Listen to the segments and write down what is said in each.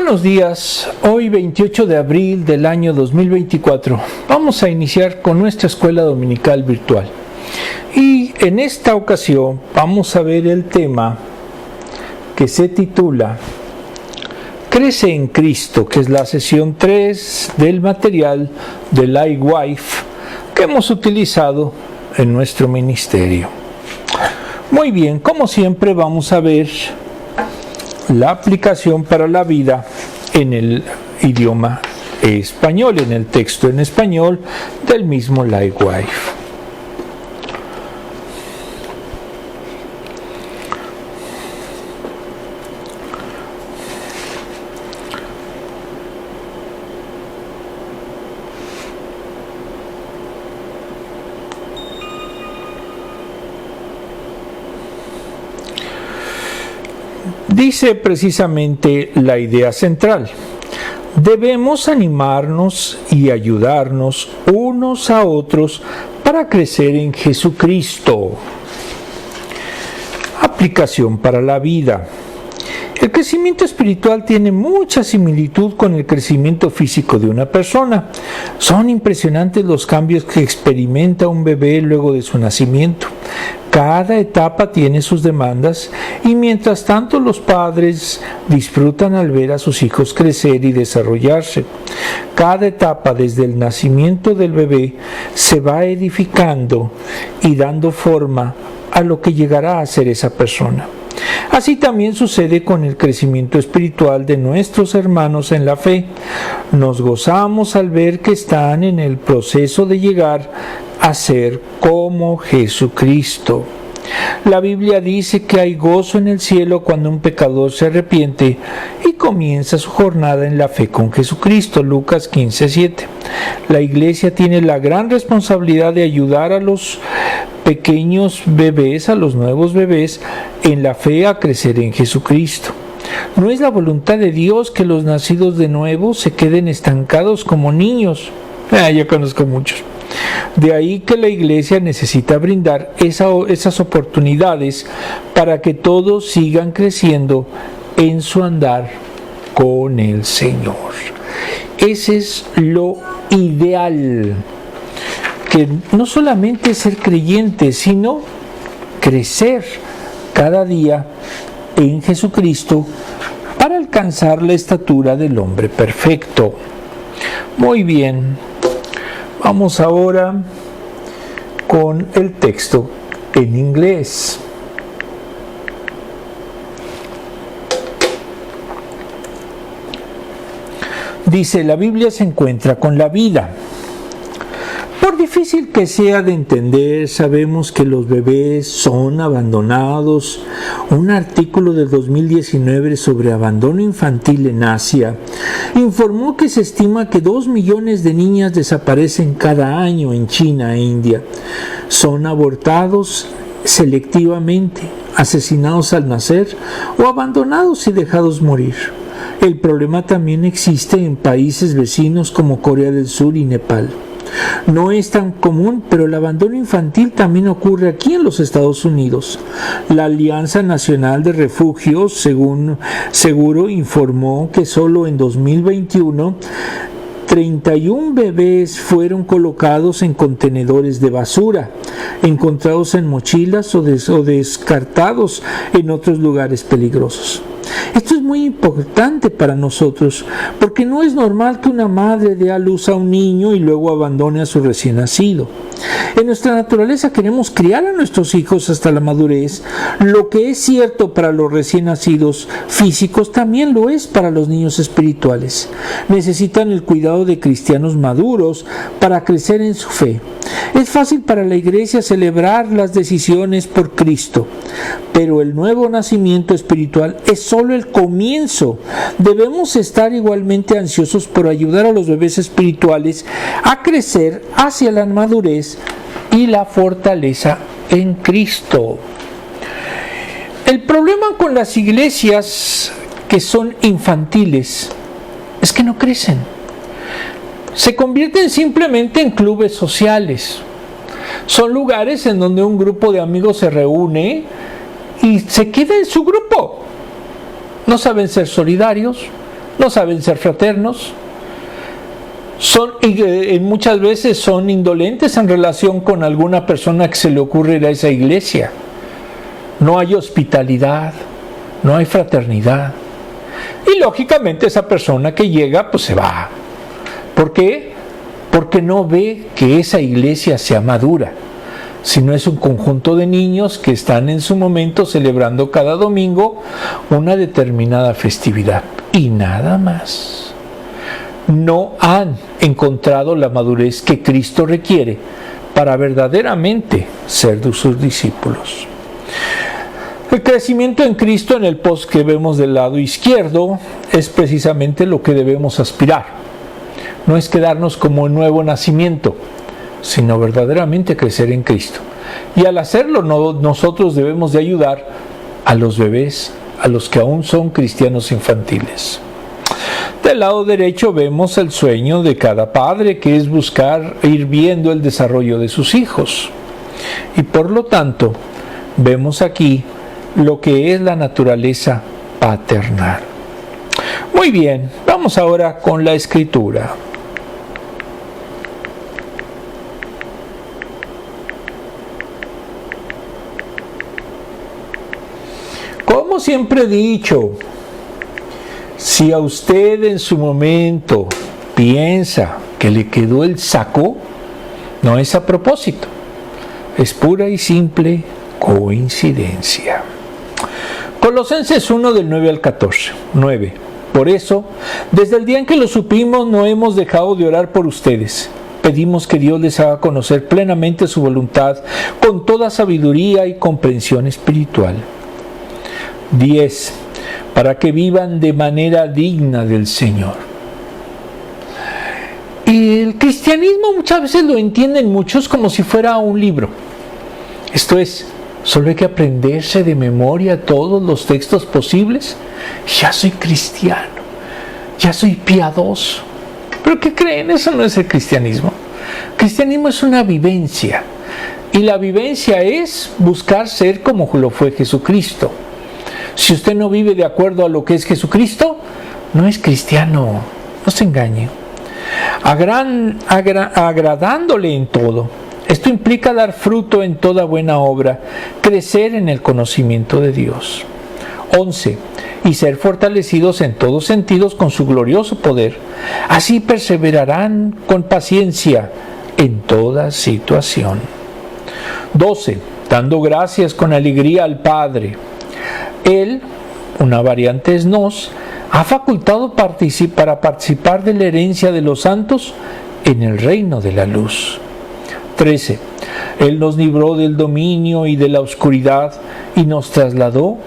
Buenos días, hoy 28 de abril del año 2024 vamos a iniciar con nuestra escuela dominical virtual y en esta ocasión vamos a ver el tema que se titula Crece en Cristo, que es la sesión 3 del material de Lightwife que hemos utilizado en nuestro ministerio. Muy bien, como siempre vamos a ver la aplicación para la vida en el idioma español, en el texto en español del mismo Lightwife. Dice precisamente la idea central: debemos animarnos y ayudarnos unos a otros para crecer en Jesucristo. Aplicación para la vida. El crecimiento espiritual tiene mucha similitud con el crecimiento físico de una persona. Son impresionantes los cambios que experimenta un bebé luego de su nacimiento. Cada etapa tiene sus demandas y mientras tanto los padres disfrutan al ver a sus hijos crecer y desarrollarse. Cada etapa desde el nacimiento del bebé se va edificando y dando forma a lo que llegará a ser esa persona. Así también sucede con el crecimiento espiritual de nuestros hermanos en la fe. Nos gozamos al ver que están en el proceso de llegar a ser como Jesucristo. La Biblia dice que hay gozo en el cielo cuando un pecador se arrepiente y comienza su jornada en la fe con Jesucristo. Lucas 15:7. La iglesia tiene la gran responsabilidad de ayudar a los pequeños bebés, a los nuevos bebés, en la fe a crecer en Jesucristo. No es la voluntad de Dios que los nacidos de nuevo se queden estancados como niños. Yo conozco muchos. De ahí que la iglesia necesita brindar esas oportunidades para que todos sigan creciendo en su andar con el Señor. Ese es lo ideal, que no solamente ser creyente, sino crecer cada día en Jesucristo para alcanzar la estatura del hombre perfecto. Muy bien, vamos ahora con el texto en inglés. Dice: la Biblia se encuentra con la vida. Por difícil que sea de entender, sabemos que los bebés son abandonados. Un artículo del 2019 sobre abandono infantil en Asia informó que se estima que 2 millones de niñas desaparecen cada año en China e India. Son abortados selectivamente, asesinados al nacer o abandonados y dejados morir. El problema también existe en países vecinos como Corea del Sur y Nepal. No es tan común, pero el abandono infantil también ocurre aquí en los Estados Unidos. La Alianza Nacional de Refugios, Seguro, informó que solo en 2021 31 bebés fueron colocados en contenedores de basura, encontrados en mochilas o descartados en otros lugares peligrosos. Esto es muy importante para nosotros, porque no es normal que una madre dé a luz a un niño y luego abandone a su recién nacido. En nuestra naturaleza queremos criar a nuestros hijos hasta la madurez. Lo que es cierto para los recién nacidos físicos también lo es para los niños espirituales. Necesitan el cuidado de cristianos maduros para crecer en su fe. Es fácil para la iglesia celebrar las decisiones por Cristo, pero el nuevo nacimiento espiritual es solo el comienzo. Debemos estar igualmente ansiosos por ayudar a los bebés espirituales a crecer hacia la madurez y la fortaleza en Cristo. El problema con las iglesias que son infantiles es que no crecen. Se convierten simplemente en clubes sociales. Son lugares en donde un grupo de amigos se reúne y se queda en su grupo. No saben ser solidarios, no saben ser fraternos, muchas veces son indolentes en relación con alguna persona que se le ocurre ir a esa iglesia. No hay hospitalidad, no hay fraternidad. Y lógicamente esa persona que llega, pues se va. ¿Por qué? Porque no ve que esa iglesia sea madura, sino es un conjunto de niños que están en su momento celebrando cada domingo una determinada festividad. Y nada más. No han encontrado la madurez que Cristo requiere para verdaderamente ser de sus discípulos. El crecimiento en Cristo en el post que vemos del lado izquierdo es precisamente lo que debemos aspirar. No es quedarnos como un nuevo nacimiento, sino verdaderamente crecer en Cristo. Y al hacerlo nosotros debemos de ayudar a los bebés, a los que aún son cristianos infantiles. Del lado derecho vemos el sueño de cada padre, que es buscar ir viendo el desarrollo de sus hijos. Y por lo tanto, vemos aquí lo que es la naturaleza paternal. Muy bien, vamos ahora con la escritura. Como siempre he dicho, si a usted en su momento piensa que le quedó el saco, no es a propósito, es pura y simple coincidencia. Colosenses 1 del 9 al 14. 9. Por eso, desde el día en que lo supimos, no hemos dejado de orar por ustedes. Pedimos que Dios les haga conocer plenamente su voluntad con toda sabiduría y comprensión espiritual. 10. Para que vivan de manera digna del Señor. Y el cristianismo muchas veces lo entienden muchos como si fuera un libro. Esto es, solo hay que aprenderse de memoria todos los textos posibles. Ya soy cristiano, ya soy piadoso. ¿Pero qué creen? Eso no es el cristianismo. El cristianismo es una vivencia. Y la vivencia es buscar ser como lo fue Jesucristo. Si usted no vive de acuerdo a lo que es Jesucristo, no es cristiano, no se engañe. Agradándole en todo. Esto implica dar fruto en toda buena obra, crecer en el conocimiento de Dios. 11. Y ser fortalecidos en todos sentidos con su glorioso poder. Así perseverarán con paciencia en toda situación. 12. Dando gracias con alegría al Padre. Él, una variante es nos, ha facultado para participar de la herencia de los santos en el reino de la luz. 13. Él nos libró del dominio y de la oscuridad y nos trasladó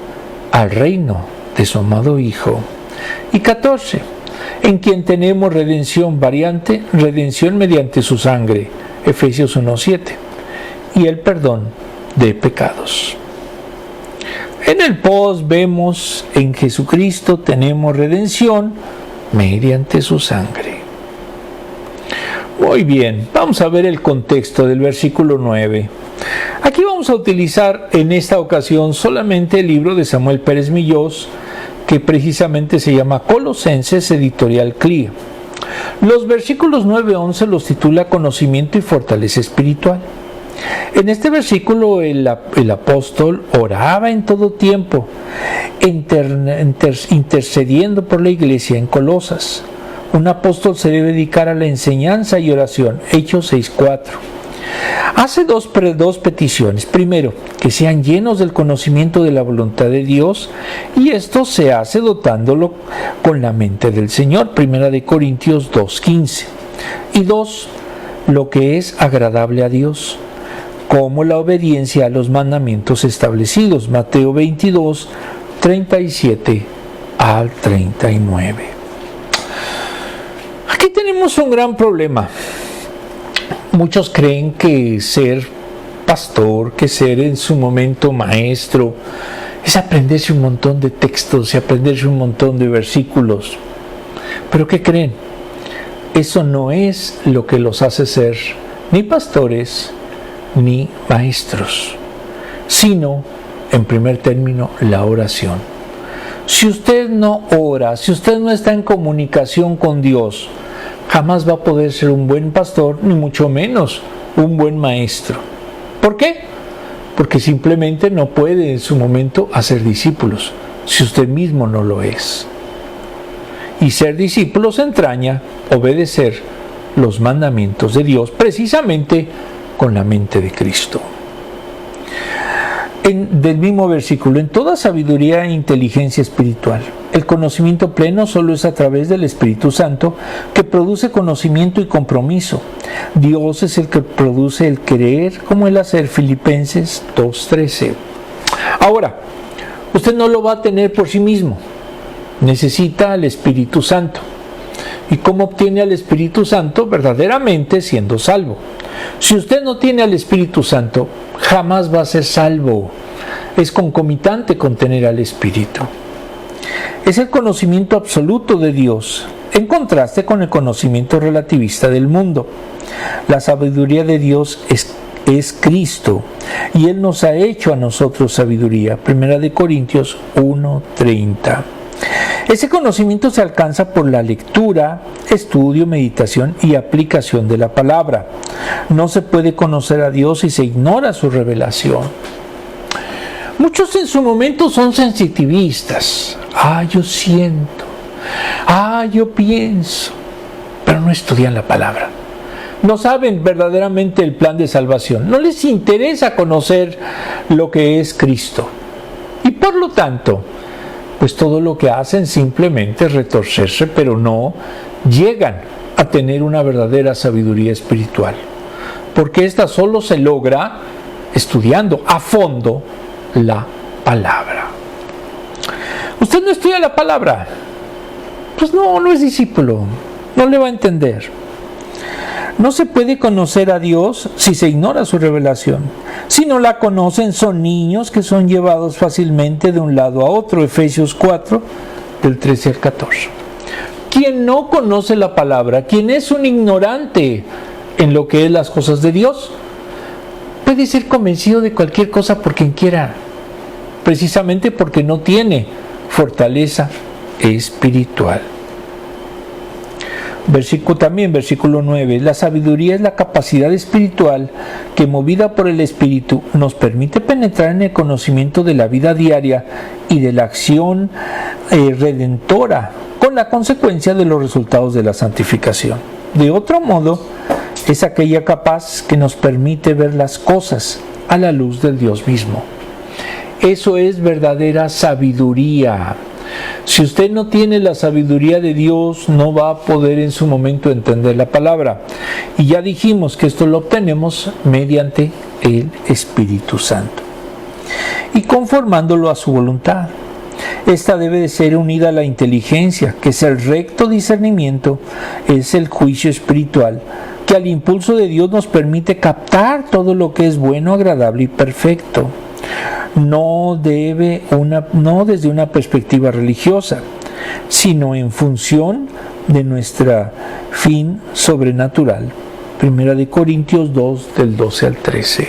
al reino de su amado Hijo. Y 14. En quien tenemos redención mediante su sangre. Efesios 1:7. Y el perdón de pecados. En el post vemos en Jesucristo tenemos redención mediante su sangre. Muy bien, vamos a ver el contexto del versículo 9. Aquí vamos a utilizar en esta ocasión solamente el libro de Samuel Pérez Millós, que precisamente se llama Colosenses, editorial CLIA. Los versículos 9-11 los titula Conocimiento y fortaleza espiritual. En este versículo el apóstol oraba en todo tiempo, intercediendo por la iglesia en Colosas. Un apóstol se debe dedicar a la enseñanza y oración. Hechos 6:4. Hace dos peticiones. Primero, que sean llenos del conocimiento de la voluntad de Dios, y esto se hace dotándolo con la mente del Señor. 1 Corintios 2:15. Y 2, lo que es agradable a Dios, como la obediencia a los mandamientos establecidos. Mateo 22, 37 al 39. Aquí tenemos un gran problema. Muchos creen que ser pastor, que ser en su momento maestro, es aprenderse un montón de textos y aprenderse un montón de versículos. ¿Pero qué creen? Eso no es lo que los hace ser ni pastores ni maestros, sino, en primer término, la oración. Si usted no ora, si usted no está en comunicación con Dios, jamás va a poder ser un buen pastor, ni mucho menos un buen maestro. ¿Por qué? Porque simplemente no puede en su momento hacer discípulos, si usted mismo no lo es. Y ser discípulos entraña obedecer los mandamientos de Dios, precisamente con la mente de Cristo. Del mismo versículo, en toda sabiduría e inteligencia espiritual. El conocimiento pleno solo es a través del Espíritu Santo, que produce conocimiento y compromiso. Dios es el que produce el querer como el hacer. Filipenses 2:13. Ahora, usted no lo va a tener por sí mismo. Necesita al Espíritu Santo. ¿Y cómo obtiene al Espíritu Santo? Verdaderamente siendo salvo. Si usted no tiene al Espíritu Santo, jamás va a ser salvo. Es concomitante con tener al Espíritu. Es el conocimiento absoluto de Dios, en contraste con el conocimiento relativista del mundo. La sabiduría de Dios es Cristo, y Él nos ha hecho a nosotros sabiduría. 1 Corintios 1:30. Ese conocimiento se alcanza por la lectura, estudio, meditación y aplicación de la palabra. No se puede conocer a Dios si se ignora su revelación. Muchos en su momento son sensitivistas. Yo siento. Yo pienso. Pero no estudian la palabra. No saben verdaderamente el plan de salvación. No les interesa conocer lo que es Cristo. Y por lo tanto, pues todo lo que hacen simplemente es retorcerse, pero no llegan a tener una verdadera sabiduría espiritual. Porque esta solo se logra estudiando a fondo la palabra. Usted no estudia la palabra, pues no es discípulo, no le va a entender. No se puede conocer a Dios si se ignora su revelación. Si no la conocen, son niños que son llevados fácilmente de un lado a otro. Efesios 4, del 13 al 14. Quien no conoce la palabra, quien es un ignorante en lo que es las cosas de Dios, puede ser convencido de cualquier cosa por quien quiera, precisamente porque no tiene fortaleza espiritual. Versículo 9. La sabiduría es la capacidad espiritual que, movida por el Espíritu, nos permite penetrar en el conocimiento de la vida diaria y de la acción redentora, con la consecuencia de los resultados de la santificación. De otro modo, es aquella capaz que nos permite ver las cosas a la luz del Dios mismo. Eso es verdadera sabiduría. Si usted no tiene la sabiduría de Dios, no va a poder en su momento entender la palabra. Y ya dijimos que esto lo obtenemos mediante el Espíritu Santo. Y conformándolo a su voluntad. Esta debe de ser unida a la inteligencia, que es el recto discernimiento, es el juicio espiritual, que al impulso de Dios nos permite captar todo lo que es bueno, agradable y perfecto. No desde una perspectiva religiosa, sino en función de nuestro fin sobrenatural. 1 Corintios 2, del 12 al 13.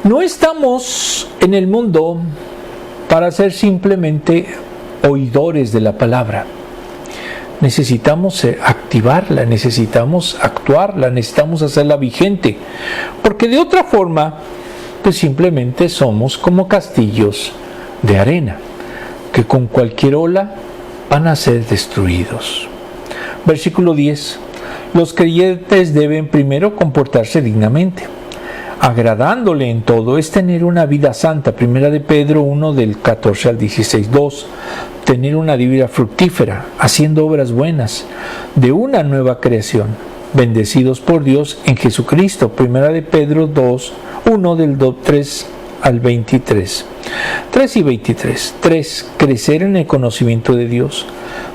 No estamos en el mundo para ser simplemente oidores de la palabra. Necesitamos activarla, necesitamos actuarla, necesitamos hacerla vigente, porque de otra forma, pues simplemente somos como castillos de arena, que con cualquier ola van a ser destruidos. Versículo 10. Los creyentes deben primero comportarse dignamente, agradándole en todo, es tener una vida santa. 1 Pedro 1, del 14 al 16. 2. Tener una vida fructífera, haciendo obras buenas, de una nueva creación, bendecidos por Dios en Jesucristo. 1 Pedro 2, 1, del 3 al 23. 3 y 23. 3. Crecer en el conocimiento de Dios,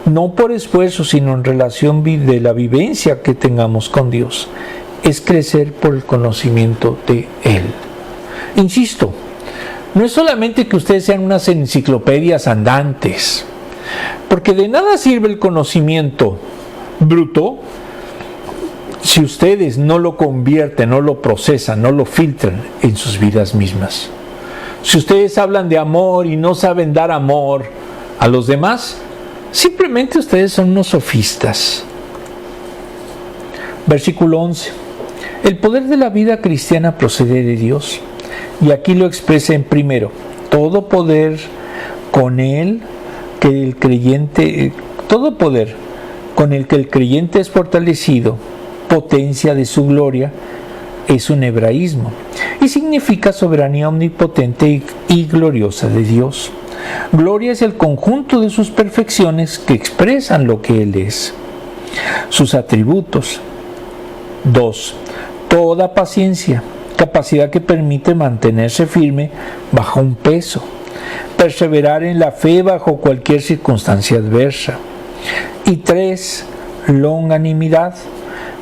no por esfuerzo, sino en relación de la vivencia que tengamos con Dios. Es crecer por el conocimiento de Él. Insisto, no es solamente que ustedes sean unas enciclopedias andantes, porque de nada sirve el conocimiento bruto si ustedes no lo convierten, no lo procesan, no lo filtran en sus vidas mismas. Si ustedes hablan de amor y no saben dar amor a los demás, simplemente ustedes son unos sofistas. Versículo 11. El poder de la vida cristiana procede de Dios. Y aquí lo expresa en primero. Todo poder con el que el creyente es fortalecido, potencia de su gloria, es un hebraísmo y significa soberanía omnipotente y gloriosa de Dios. Gloria es el conjunto de sus perfecciones que expresan lo que Él es. Sus atributos. 2. Toda paciencia, capacidad que permite mantenerse firme bajo un peso, perseverar en la fe bajo cualquier circunstancia adversa. Y 3. Longanimidad,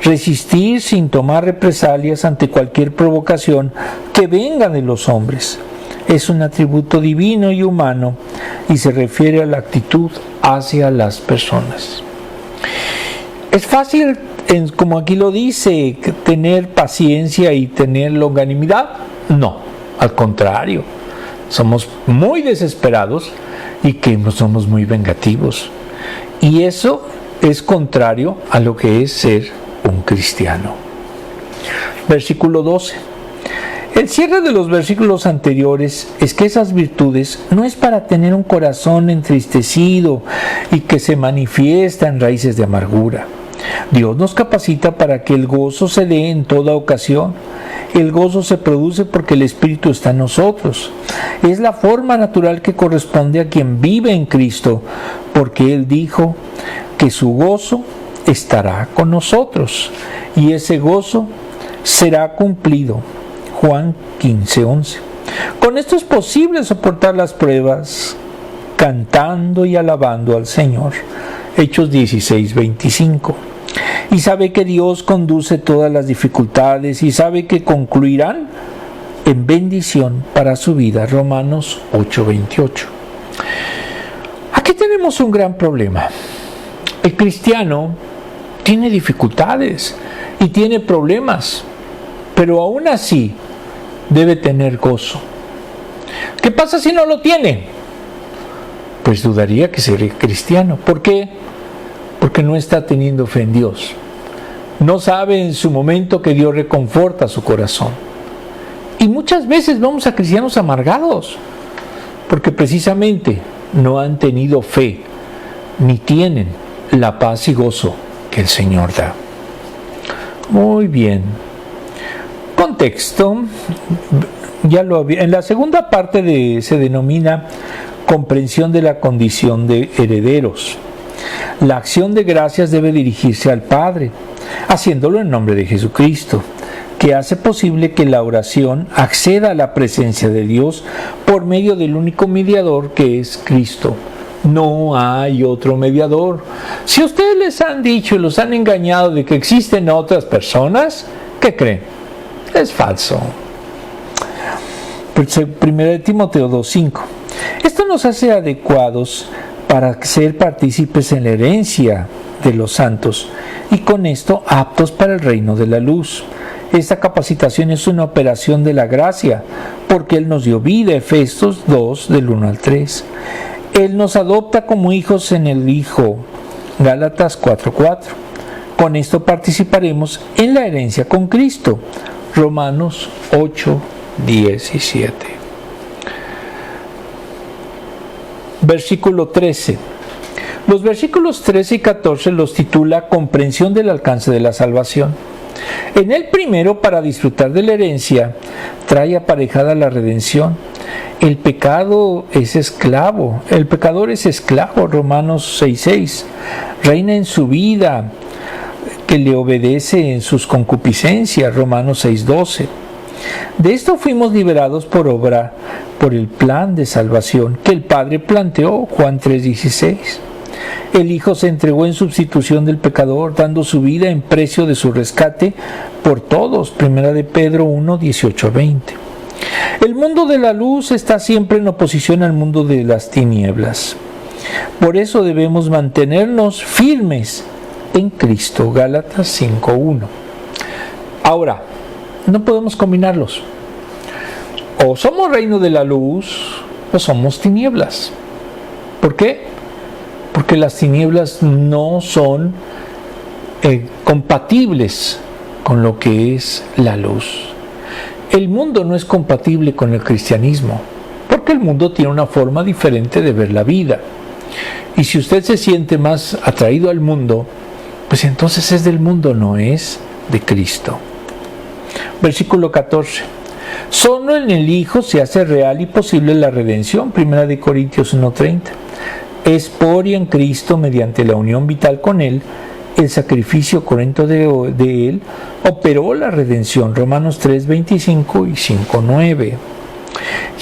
resistir sin tomar represalias ante cualquier provocación que venga de los hombres. Es un atributo divino y humano y se refiere a la actitud hacia las personas. Es fácil, como aquí lo dice, tener paciencia y tener longanimidad. No, al contrario, somos muy desesperados y que somos muy vengativos. Y eso es contrario a lo que es ser un cristiano. Versículo 12. El cierre de los versículos anteriores es que esas virtudes no es para tener un corazón entristecido y que se manifiesta en raíces de amargura. Dios nos capacita para que el gozo se dé en toda ocasión. El gozo se produce porque el Espíritu está en nosotros. Es la forma natural que corresponde a quien vive en Cristo, porque Él dijo que su gozo estará con nosotros y ese gozo será cumplido. Juan 15:11. Con esto es posible soportar las pruebas cantando y alabando al Señor. Hechos 16:25. Y sabe que Dios conduce todas las dificultades y sabe que concluirán en bendición para su vida. Romanos 8:28. Aquí tenemos un gran problema. El cristiano tiene dificultades y tiene problemas, pero aún así debe tener gozo. ¿Qué pasa si no lo tiene? Pues dudaría que sería cristiano. ¿Por qué? Porque no está teniendo fe en Dios. No sabe en su momento que Dios reconforta su corazón. Y muchas veces vamos a cristianos amargados, porque precisamente no han tenido fe, ni tienen la paz y gozo que el Señor da. Muy bien. Contexto. En la segunda parte se denomina comprensión de la condición de herederos. La acción de gracias debe dirigirse al Padre, haciéndolo en nombre de Jesucristo, que hace posible que la oración acceda a la presencia de Dios por medio del único mediador que es Cristo. No hay otro mediador. Si ustedes les han dicho y los han engañado de que existen otras personas, ¿qué creen? Es falso. 1 Timoteo 2:5. Esto nos hace adecuados para ser partícipes en la herencia de los santos y con esto aptos para el reino de la luz. Esta capacitación es una operación de la gracia, porque Él nos dio vida, Efesios 2, del 1 al 3. Él nos adopta como hijos en el Hijo, Gálatas 4:4. Con esto participaremos en la herencia con Cristo, Romanos 8:17. Versículo 13. Los versículos 13 y 14 los titula Comprensión del alcance de la salvación. En el primero, para disfrutar de la herencia, trae aparejada la redención. El pecador es esclavo, Romanos 6:6. Reina en su vida, que le obedece en sus concupiscencias, Romanos 6:12. De esto fuimos liberados por el plan de salvación que el Padre planteó, Juan 3:16. El Hijo se entregó en sustitución del pecador, dando su vida en precio de su rescate por todos, 1 de Pedro 1:18-20. El mundo de la luz está siempre en oposición al mundo de las tinieblas. Por eso debemos mantenernos firmes en Cristo, Gálatas 5:1. Ahora, no podemos combinarlos. o somos reino de la luz o somos tinieblas. ¿Por qué? Porque las tinieblas no son compatibles con lo que es la luz. El mundo no es compatible con el cristianismo, porque el mundo tiene una forma diferente de ver la vida. Y si usted se siente más atraído al mundo, pues entonces es del mundo, no es de Cristo. Versículo 14. Solo en el Hijo se hace real y posible la redención. 1 Corintios 1:30. Es por y en Cristo, mediante la unión vital con Él, el sacrificio correcto de Él operó la redención. Romanos 3:25 y 5:9.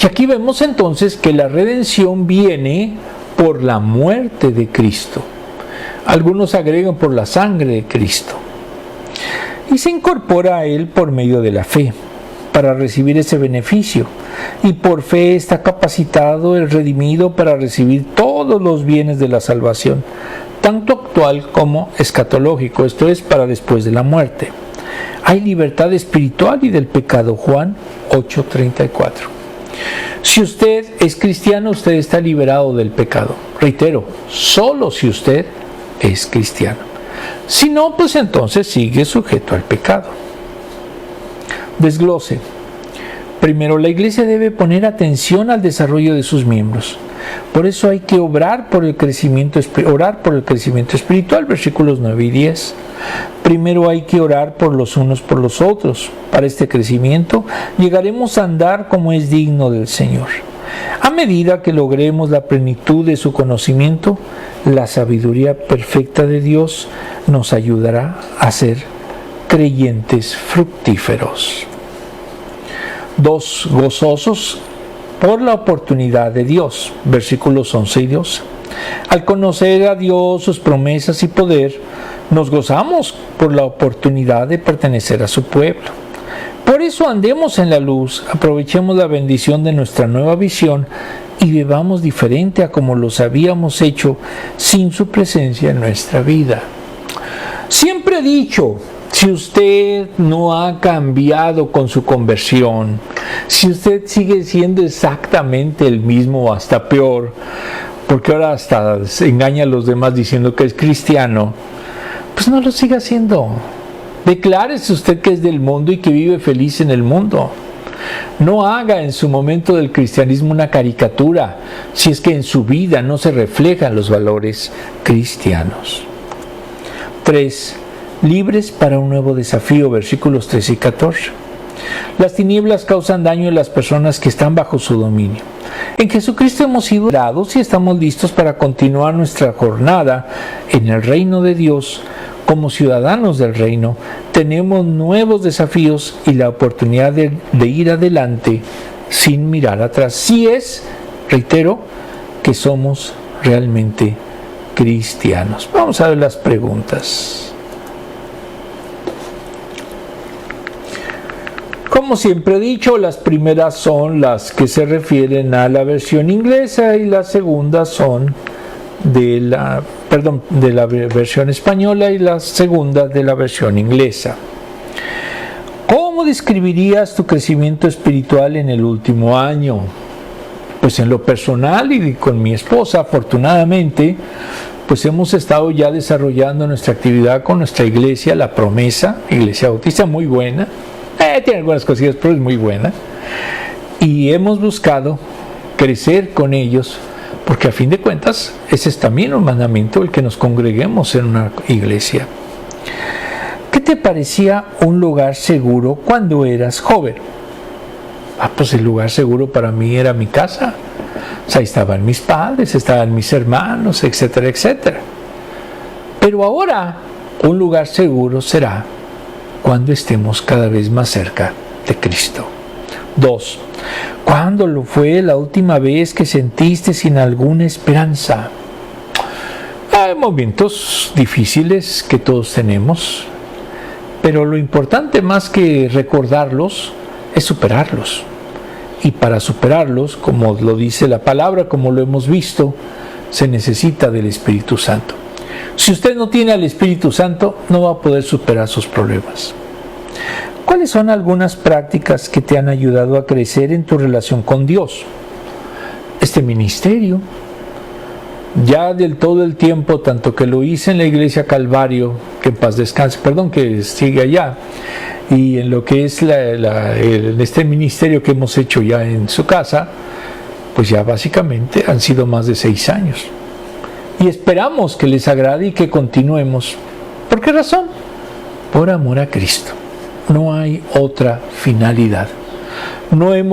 Y aquí vemos entonces que la redención viene por la muerte de Cristo. Algunos agregan por la sangre de Cristo. Y se incorpora a Él por medio de la fe, para recibir ese beneficio. Y por fe está capacitado el redimido para recibir todos los bienes de la salvación, tanto actual como escatológico, esto es, para después de la muerte. Hay libertad espiritual y del pecado. Juan 8:34. Si usted es cristiano, usted está liberado del pecado. Reitero, solo si usted es cristiano. Si no, pues entonces sigue sujeto al pecado. Desglose. Primero, la iglesia debe poner atención al desarrollo de sus miembros. Por eso hay que orar por el crecimiento espiritual, versículos 9 y 10. Primero hay que orar por los unos por los otros. Para este crecimiento llegaremos a andar como es digno del Señor. A medida que logremos la plenitud de su conocimiento, la sabiduría perfecta de Dios nos ayudará a ser creyentes fructíferos. 2. Gozosos por la oportunidad de Dios, versículos 11 y 12. Al conocer a Dios, sus promesas y poder, nos gozamos por la oportunidad de pertenecer a su pueblo. Por eso andemos en la luz, aprovechemos la bendición de nuestra nueva visión y vivamos diferente a como los habíamos hecho sin su presencia en nuestra vida. Siempre he dicho, si usted no ha cambiado con su conversión, si usted sigue siendo exactamente el mismo o hasta peor, porque ahora hasta se engaña a los demás diciendo que es cristiano, pues no lo siga haciendo. Declárese usted que es del mundo y que vive feliz en el mundo. No haga en su momento del cristianismo una caricatura, si es que en su vida no se reflejan los valores cristianos. 3. Libres para un nuevo desafío, versículos 13 y 14. Las tinieblas causan daño a las personas que están bajo su dominio. En Jesucristo hemos sido liberados y estamos listos para continuar nuestra jornada en el reino de Dios. Como ciudadanos del reino, tenemos nuevos desafíos y la oportunidad de ir adelante sin mirar atrás. Si es, reitero, que somos realmente cristianos. Vamos a ver las preguntas. Como siempre he dicho, las primeras son las que se refieren a la versión inglesa y las segundas son de la versión española y la segunda de la versión inglesa. ¿Cómo describirías tu crecimiento espiritual en el último año? Pues en lo personal y con mi esposa, afortunadamente, pues hemos estado ya desarrollando nuestra actividad con nuestra iglesia, La Promesa, iglesia bautista muy buena. Tiene algunas cosillas, pero es muy buena. Y hemos buscado crecer con ellos, porque a fin de cuentas, ese es también un mandamiento, el que nos congreguemos en una iglesia. ¿Qué te parecía un lugar seguro cuando eras joven? Pues el lugar seguro para mí era mi casa. O sea, ahí estaban mis padres, estaban mis hermanos, etcétera, etcétera. Pero ahora, un lugar seguro será cuando estemos cada vez más cerca de Cristo. 2. ¿Cuándo lo fue la última vez que sentiste sin alguna esperanza? Hay momentos difíciles que todos tenemos, pero lo importante más que recordarlos es superarlos. Y para superarlos, como lo dice la palabra, como lo hemos visto, se necesita del Espíritu Santo. Si usted no tiene al Espíritu Santo, no va a poder superar sus problemas. ¿Cuáles son algunas prácticas que te han ayudado a crecer en tu relación con Dios? Este ministerio, ya del todo el tiempo, tanto que lo hice en la iglesia Calvario, que en paz descanse, que sigue allá, y en lo que es este ministerio que hemos hecho ya en su casa, pues ya básicamente han sido más de 6 años. Y esperamos que les agrade y que continuemos. ¿Por qué razón? Por amor a Cristo. No hay otra finalidad. No he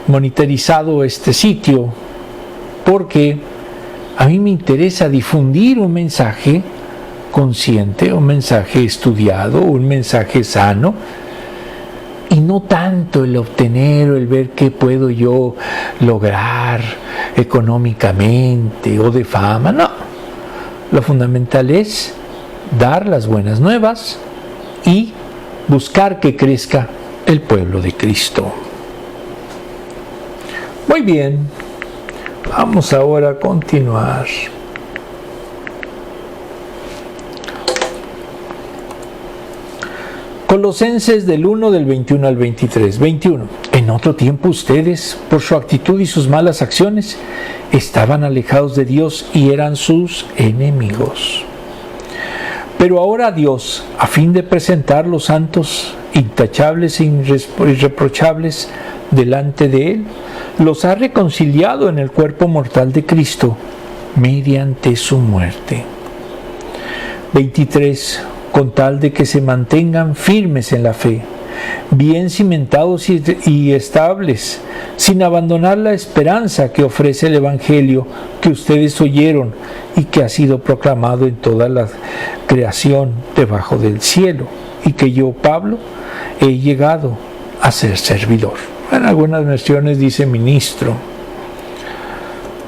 monitorizado este sitio porque a mí me interesa difundir un mensaje consciente, un mensaje estudiado, un mensaje sano, y no tanto el obtener o el ver qué puedo yo lograr económicamente o de fama. No, lo fundamental es dar las buenas nuevas y buscar que crezca el pueblo de Cristo. Muy bien, vamos ahora a continuar. Colosenses del 1 del 21 al 23. 21. En otro tiempo ustedes, por su actitud y sus malas acciones, estaban alejados de Dios y eran sus enemigos. Pero ahora Dios, a fin de presentar los santos, intachables e irreprochables delante de Él, los ha reconciliado en el cuerpo mortal de Cristo mediante su muerte. 23. Con tal de que se mantengan firmes en la fe, bien cimentados y estables, sin abandonar la esperanza que ofrece el Evangelio que ustedes oyeron y que ha sido proclamado en toda la creación debajo del cielo, y que yo, Pablo, he llegado a ser servidor. En algunas versiones dice ministro.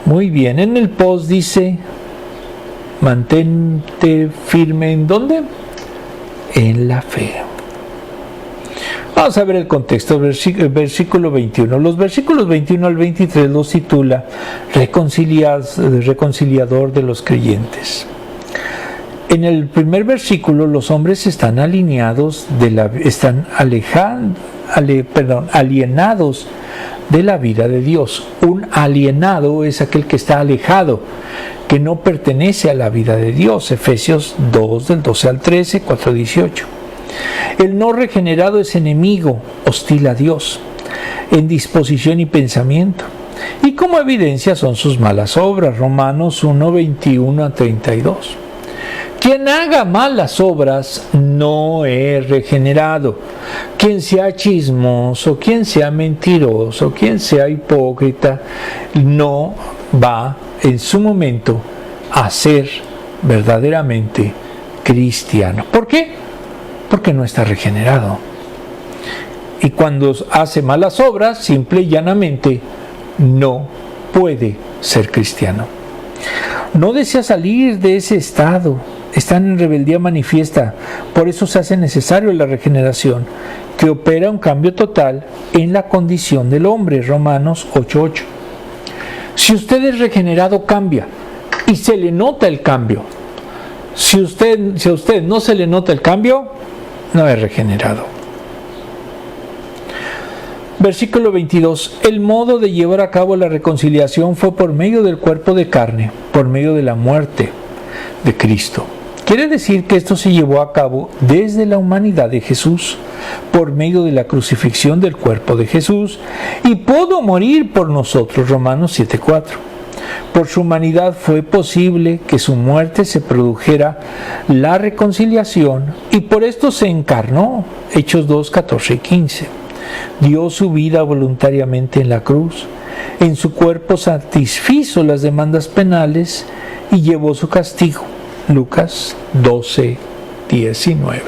Muy bien, en el post dice, mantente firme, ¿en dónde? En la fe. Vamos a ver el contexto, versículo 21. Los versículos 21 al 23 los titula Reconciliador de los creyentes. En el primer versículo los hombres están alienados de la vida de Dios. Un alienado es aquel que está alejado, que no pertenece a la vida de Dios. Efesios 2, del 12 al 13, 4, 18. El no regenerado es enemigo, hostil a Dios, en disposición y pensamiento. Y como evidencia son sus malas obras. Romanos 1, 21 a 32. Quien haga malas obras no es regenerado. Quien sea chismoso, quien sea mentiroso, quien sea hipócrita, no va en su momento a ser verdaderamente cristiano. ¿Por qué? Porque no está regenerado. Y cuando hace malas obras, simple y llanamente no puede ser cristiano. No desea salir de ese estado. Están en rebeldía manifiesta. Por eso se hace necesario la regeneración, que opera un cambio total en la condición del hombre. Romanos 8:8. Si usted es regenerado, cambia. Y se le nota el cambio. Si a usted no se le nota el cambio, no es regenerado. Versículo 22. El modo de llevar a cabo la reconciliación fue por medio del cuerpo de carne, por medio de la muerte de Cristo. Quiere decir que esto se llevó a cabo desde la humanidad de Jesús, por medio de la crucifixión del cuerpo de Jesús, y pudo morir por nosotros. Romanos 7:4. Por su humanidad fue posible que su muerte se produjera la reconciliación, y por esto se encarnó. Hechos 2, 14 y 15. Dio su vida voluntariamente en la cruz. En su cuerpo satisfizo las demandas penales y llevó su castigo. Lucas 12, 19.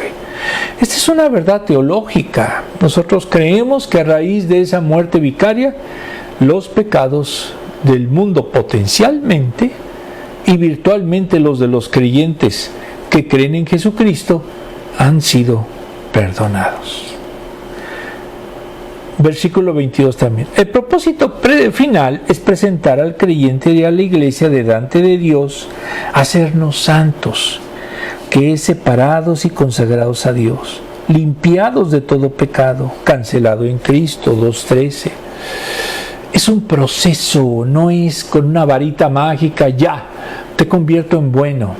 Esta es una verdad teológica. Nosotros creemos que a raíz de esa muerte vicaria, los pecados del mundo potencialmente y virtualmente los de los creyentes que creen en Jesucristo han sido perdonados. Versículo 22 también. El propósito final es presentar al creyente y a la iglesia delante de Dios, hacernos santos que es separados y consagrados a Dios, limpiados de todo pecado, cancelado en Cristo, 2:13. Es un proceso, no es con una varita mágica, ya, te convierto en bueno.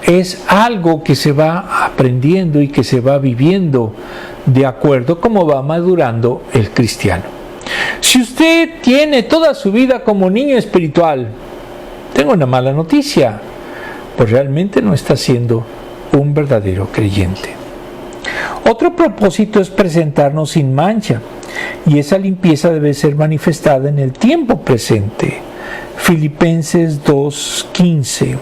Es algo que se va aprendiendo y que se va viviendo de acuerdo como va madurando el cristiano. Si usted tiene toda su vida como niño espiritual, tengo una mala noticia, pues realmente no está siendo un verdadero creyente. Otro propósito es presentarnos sin mancha, y esa limpieza debe ser manifestada en el tiempo presente. Filipenses 2:15.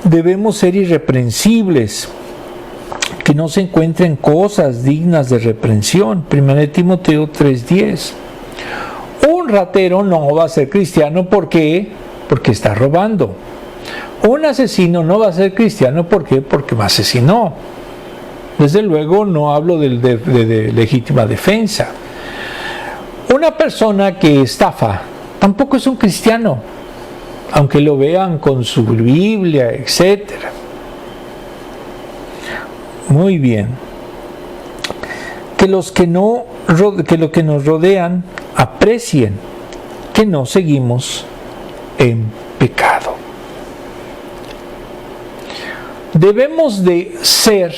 Debemos ser irreprensibles, que no se encuentren cosas dignas de reprensión. 1 Timoteo 3:10. Un ratero no va a ser cristiano, ¿por qué? Porque está robando. Un asesino no va a ser cristiano, ¿por qué? Porque me asesinó. Desde luego no hablo de legítima defensa. Una persona que estafa tampoco es un cristiano, aunque lo vean con su Biblia, etc. Muy bien. Que los que nos rodean aprecien que no seguimos en pecado. Debemos de ser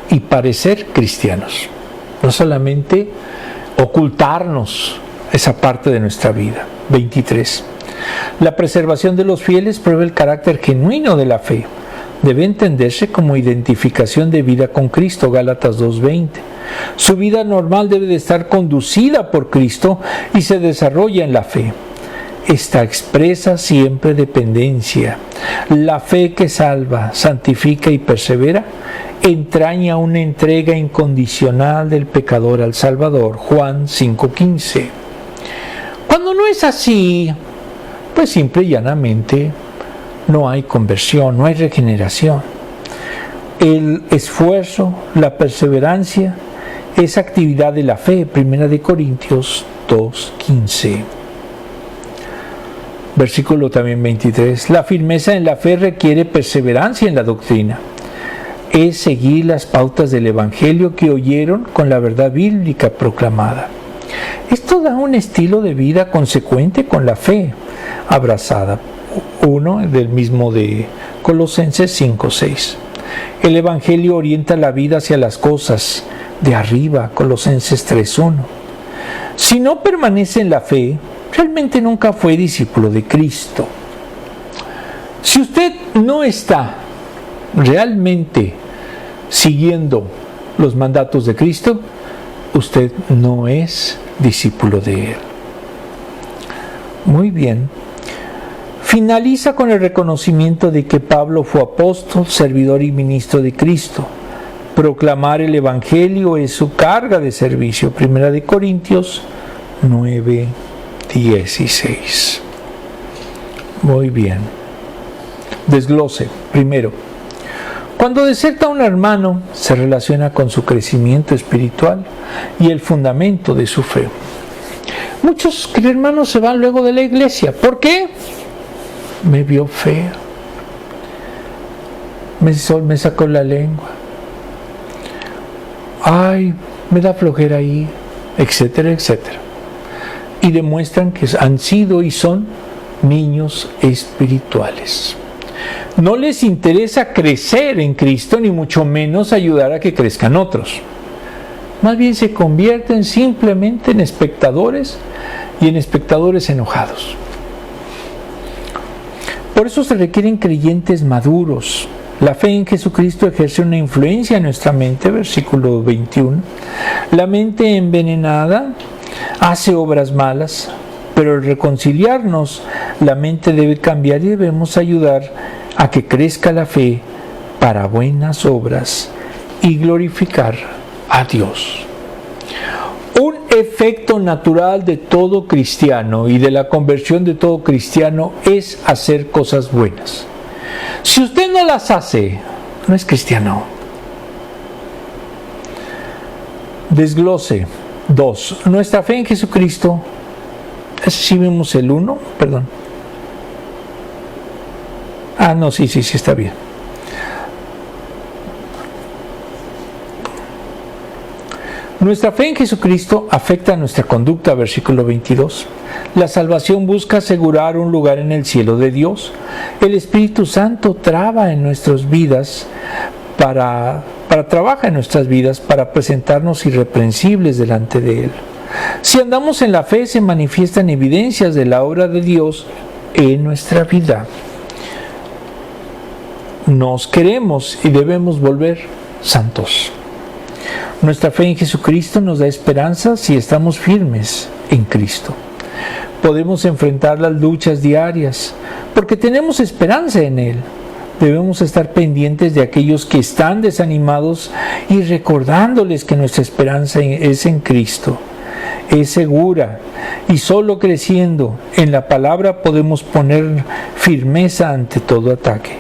y parecer cristianos, no solamente ocultarnos esa parte de nuestra vida. 23. La preservación de los fieles prueba el carácter genuino de la fe. Debe entenderse como identificación de vida con Cristo, Gálatas 2:20. Su vida normal debe de estar conducida por Cristo y se desarrolla en la fe. Esta expresa siempre dependencia. La fe que salva, santifica y persevera entraña una entrega incondicional del pecador al Salvador, Juan 5:15. Cuando no es así, pues simple y llanamente no hay conversión, no hay regeneración. El esfuerzo, la perseverancia, es actividad de la fe, 1 Corintios 2:15. Versículo también 23. La firmeza en la fe requiere perseverancia en la doctrina. Es seguir las pautas del Evangelio que oyeron con la verdad bíblica proclamada. Esto da un estilo de vida consecuente con la fe abrazada. Uno del mismo de Colosenses 5:6. El Evangelio orienta la vida hacia las cosas de arriba, Colosenses 3:1. Si no permanece en la fe, realmente nunca fue discípulo de Cristo. Si usted no está realmente siguiendo los mandatos de Cristo, usted no es discípulo de Él. Muy bien. Finaliza con el reconocimiento de que Pablo fue apóstol, servidor y ministro de Cristo. Proclamar el Evangelio es su carga de servicio. 1 Corintios 9:16. Muy bien. Desglose. Primero, cuando deserta a un hermano, se relaciona con su crecimiento espiritual y el fundamento de su fe. Muchos hermanos se van luego de la iglesia. ¿Por qué? Me vio fea. Me sacó la lengua. Ay, me da flojera ahí, etcétera, etcétera. Y demuestran que han sido y son niños espirituales. No les interesa crecer en Cristo, ni mucho menos ayudar a que crezcan otros. Más bien se convierten simplemente en espectadores y en espectadores enojados. Por eso se requieren creyentes maduros. La fe en Jesucristo ejerce una influencia en nuestra mente, versículo 21. La mente envenenada hace obras malas, pero al reconciliarnos, la mente debe cambiar y debemos ayudar a que crezca la fe para buenas obras y glorificar a Dios. Un efecto natural de todo cristiano y de la conversión de todo cristiano es hacer cosas buenas. Si usted no las hace, no es cristiano. Desglose 2. Nuestra fe en Jesucristo. Si vimos el 1, perdón. Sí, está bien. Nuestra fe en Jesucristo afecta a nuestra conducta, versículo 22. La salvación busca asegurar un lugar en el cielo de Dios. El Espíritu Santo trabaja en nuestras vidas para presentarnos irreprensibles delante de Él. Si andamos en la fe, se manifiestan evidencias de la obra de Dios en nuestra vida. Nos queremos y debemos volver santos. Nuestra fe en Jesucristo nos da esperanza si estamos firmes en Cristo. Podemos enfrentar las luchas diarias porque tenemos esperanza en Él. Debemos estar pendientes de aquellos que están desanimados y recordándoles que nuestra esperanza es en Cristo. Es segura y solo creciendo en la palabra podemos poner firmeza ante todo ataque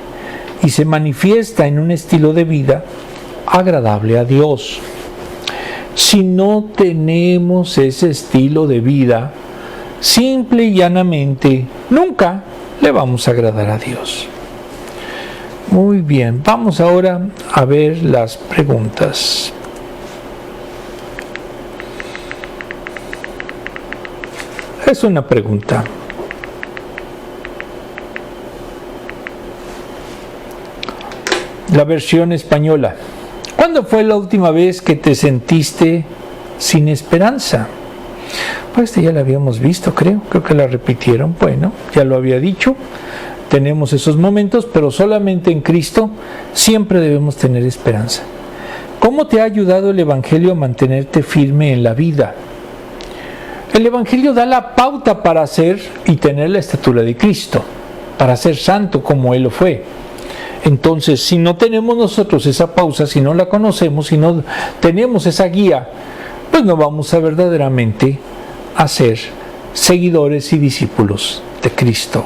y se manifiesta en un estilo de vida agradable a Dios. Si no tenemos ese estilo de vida, simple y llanamente, nunca le vamos a agradar a Dios. Muy bien, vamos ahora a ver las preguntas. Es una pregunta. La versión española. ¿Cuándo fue la última vez que te sentiste sin esperanza? Pues ya la habíamos visto, creo que la repitieron. Bueno, ya lo había dicho. Tenemos esos momentos, pero solamente en Cristo siempre debemos tener esperanza. ¿Cómo te ha ayudado el Evangelio a mantenerte firme en la vida? El Evangelio da la pauta para ser y tener la estatura de Cristo, para ser santo como Él lo fue. Entonces, si no tenemos nosotros esa pausa, si no la conocemos, si no tenemos esa guía, pues no vamos a verdaderamente a ser seguidores y discípulos de Cristo.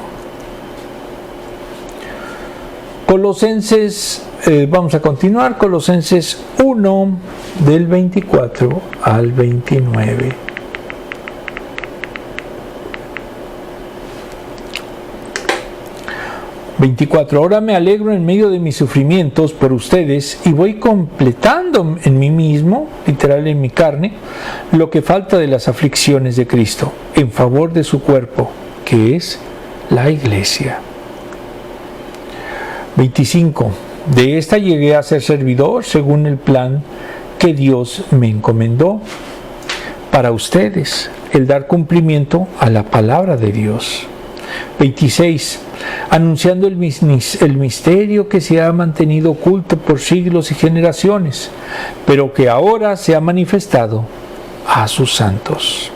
Colosenses, vamos a continuar, Colosenses 1, del 24 al 29. Ahora me alegro en medio de mis sufrimientos por ustedes y voy completando en mí mismo, literal en mi carne, lo que falta de las aflicciones de Cristo, en favor de su cuerpo, que es la Iglesia. 25. De esta llegué a ser servidor según el plan que Dios me encomendó para ustedes, el dar cumplimiento a la palabra de Dios. 26. Anunciando el misterio que se ha mantenido oculto por siglos y generaciones, pero que ahora se ha manifestado a sus santos.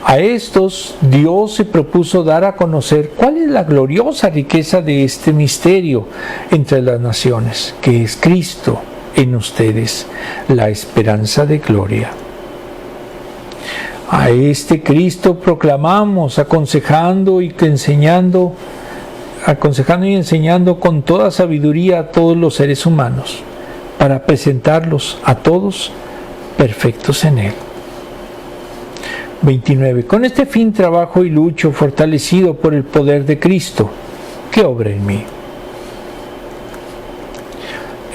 A estos Dios se propuso dar a conocer cuál es la gloriosa riqueza de este misterio entre las naciones, que es Cristo en ustedes, la esperanza de gloria. A este Cristo proclamamos, aconsejando y enseñando con toda sabiduría a todos los seres humanos, para presentarlos a todos perfectos en Él. 29. Con este fin trabajo y lucho, fortalecido por el poder de Cristo, que obra en mí.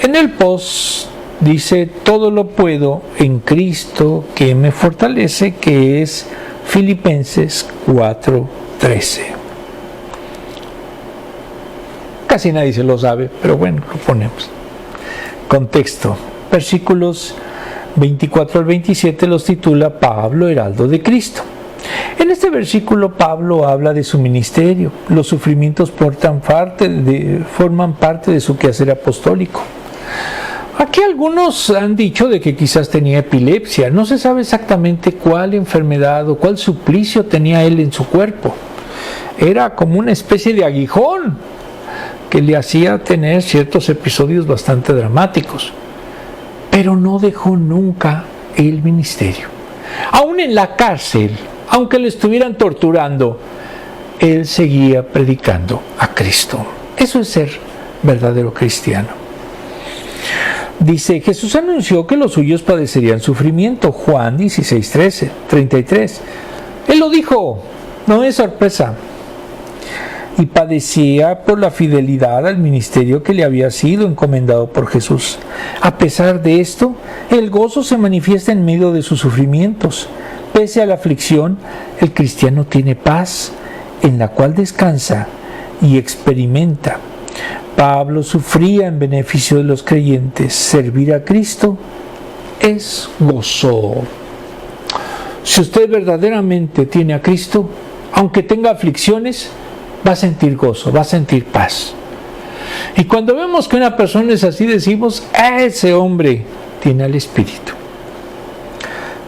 En el post dice, todo lo puedo en Cristo que me fortalece, que es Filipenses 4:13. Casi nadie se lo sabe, pero bueno, lo ponemos. Contexto. Versículos 24 al 27 los titula Pablo, heraldo de Cristo. En este versículo Pablo habla de su ministerio. Los sufrimientos forman parte de su quehacer apostólico. Aquí algunos han dicho de que quizás tenía epilepsia. No se sabe exactamente cuál enfermedad o cuál suplicio tenía él en su cuerpo. Era como una especie de aguijón que le hacía tener ciertos episodios bastante dramáticos. Pero no dejó nunca el ministerio. Aún en la cárcel, aunque le estuvieran torturando, él seguía predicando a Cristo. Eso es ser verdadero cristiano. Dice, Jesús anunció que los suyos padecerían sufrimiento. Juan 16:33. Él lo dijo, no es sorpresa. y padecía por la fidelidad al ministerio que le había sido encomendado por Jesús. A pesar de esto, el gozo se manifiesta en medio de sus sufrimientos. Pese a la aflicción, el cristiano tiene paz, en la cual descansa y experimenta. Pablo sufría en beneficio de los creyentes. Servir a Cristo es gozo. Si usted verdaderamente tiene a Cristo, aunque tenga aflicciones, va a sentir gozo, va a sentir paz. Y cuando vemos que una persona es así, decimos, ese hombre tiene al Espíritu.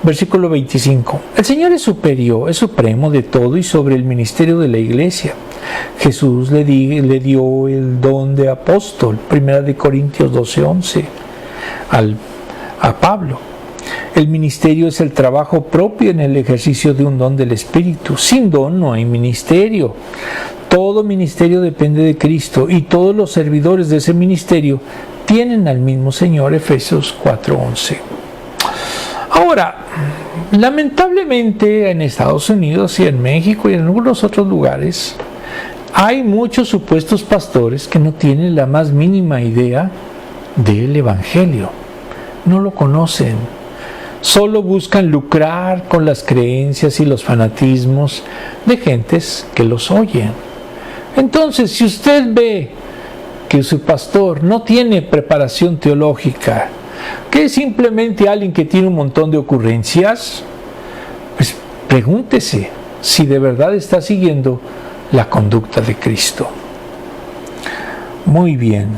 Versículo 25. El Señor es superior, es supremo de todo y sobre el ministerio de la iglesia. Jesús le dio el don de apóstol, 1 Corintios 12:11, a Pablo. El ministerio es el trabajo propio en el ejercicio de un don del Espíritu. Sin don no hay ministerio. Todo ministerio depende de Cristo y todos los servidores de ese ministerio tienen al mismo Señor, Efesios 4:11. Ahora, lamentablemente en Estados Unidos y en México y en algunos otros lugares hay muchos supuestos pastores que no tienen la más mínima idea del Evangelio. No lo conocen. Solo buscan lucrar con las creencias y los fanatismos de gentes que los oyen. Entonces, si usted ve que su pastor no tiene preparación teológica, que es simplemente alguien que tiene un montón de ocurrencias, pues pregúntese si de verdad está siguiendo la conducta de Cristo. Muy bien.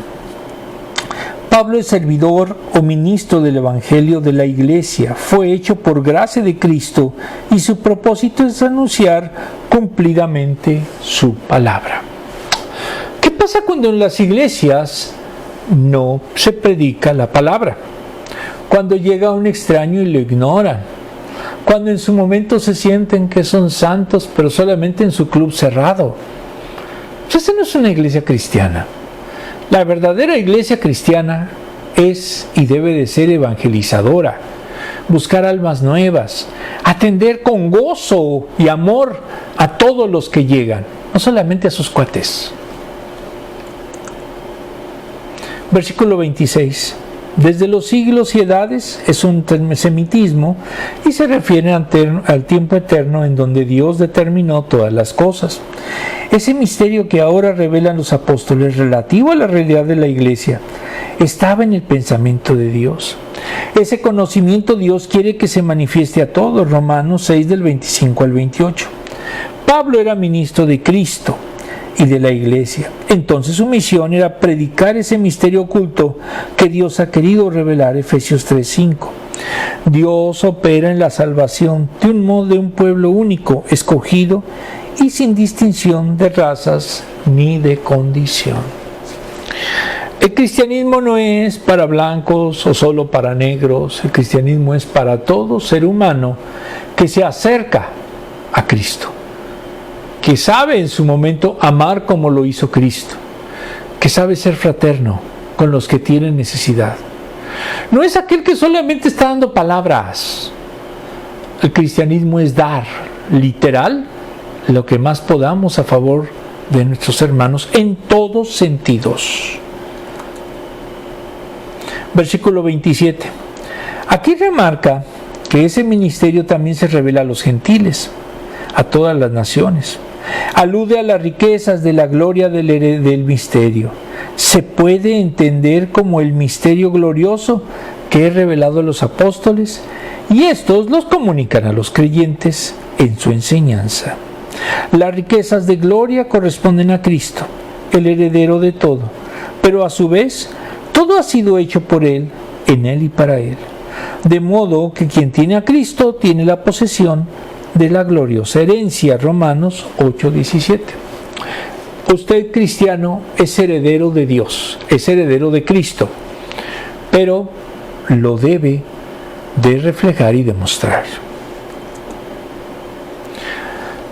Pablo es servidor o ministro del Evangelio de la Iglesia. Fue hecho por gracia de Cristo y su propósito es anunciar cumplidamente su palabra. ¿Qué pasa cuando en las iglesias no se predica la palabra? Cuando llega un extraño y lo ignoran. Cuando en su momento se sienten que son santos, pero solamente en su club cerrado. Pues esa no es una iglesia cristiana. La verdadera iglesia cristiana es y debe de ser evangelizadora, buscar almas nuevas, atender con gozo y amor a todos los que llegan, no solamente a sus cuates. Versículo 26. Desde los siglos y edades es un semitismo y se refiere al tiempo eterno en donde Dios determinó todas las cosas. Ese misterio que ahora revelan los apóstoles relativo a la realidad de la iglesia estaba en el pensamiento de Dios. Ese conocimiento Dios quiere que se manifieste a todos. Romanos 6 del 25 al 28. Pablo era ministro de Cristo y de la iglesia. Entonces su misión era predicar ese misterio oculto que Dios ha querido revelar, Efesios 3:5. Dios opera en la salvación de un pueblo único, escogido y sin distinción de razas ni de condición. El cristianismo no es para blancos o solo para negros. El cristianismo es para todo ser humano que se acerca a Cristo, que sabe en su momento amar como lo hizo Cristo, que sabe ser fraterno con los que tienen necesidad. No es aquel que solamente está dando palabras. El cristianismo es dar, literal, lo que más podamos a favor de nuestros hermanos en todos sentidos. Versículo 27. Aquí remarca que ese ministerio también se revela a los gentiles, a todas las naciones. Alude a las riquezas de la gloria del misterio. Se puede entender como el misterio glorioso que es revelado a los apóstoles y estos los comunican a los creyentes en su enseñanza. Las riquezas de gloria corresponden a Cristo, el heredero de todo, pero a su vez todo ha sido hecho por Él, en Él y para Él. De modo que quien tiene a Cristo tiene la posesión de la gloriosa herencia. Romanos 8:17. Usted, cristiano, es heredero de Dios, es heredero de Cristo, pero lo debe de reflejar y demostrar.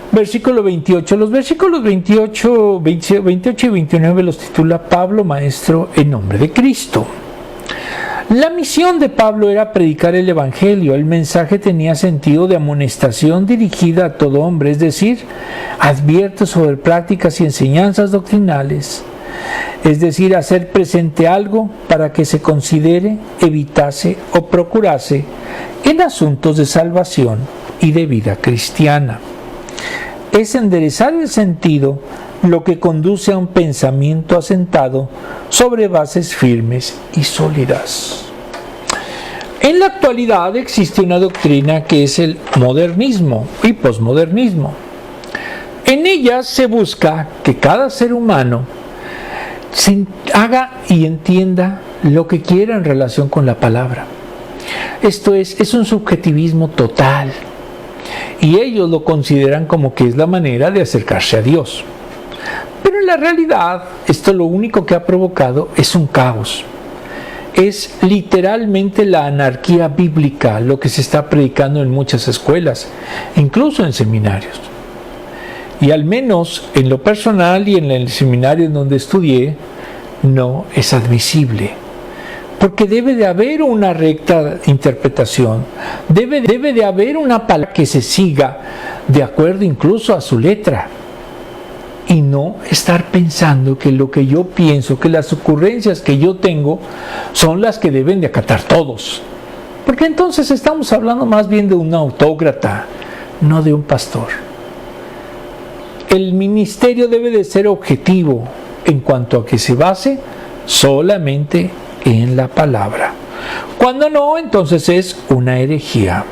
Versículo 28. Los versículos 28 y 29 los titula Pablo, maestro en nombre de Cristo. La misión de Pablo era predicar el Evangelio. El mensaje tenía sentido de amonestación dirigida a todo hombre, es decir, advierte sobre prácticas y enseñanzas doctrinales, es decir, hacer presente algo para que se considere, evitase o procurase en asuntos de salvación y de vida cristiana. Es enderezar el sentido lo que conduce a un pensamiento asentado sobre bases firmes y sólidas. En la actualidad existe una doctrina que es el modernismo y posmodernismo. En ella se busca que cada ser humano se haga y entienda lo que quiera en relación con la palabra. Esto es un subjetivismo total, y ellos lo consideran como que es la manera de acercarse a Dios. Pero en la realidad, esto lo único que ha provocado es un caos. Es literalmente la anarquía bíblica lo que se está predicando en muchas escuelas, incluso en seminarios. Y al menos en lo personal y en el seminario en donde estudié, no es admisible. Porque debe de haber una recta interpretación, debe de haber una palabra que se siga de acuerdo incluso a su letra. Y no estar pensando que lo que yo pienso, que las ocurrencias que yo tengo son las que deben de acatar todos. Porque entonces estamos hablando más bien de un autócrata, no de un pastor. El ministerio debe de ser objetivo en cuanto a que se base solamente en la palabra. Cuando no, entonces es una herejía.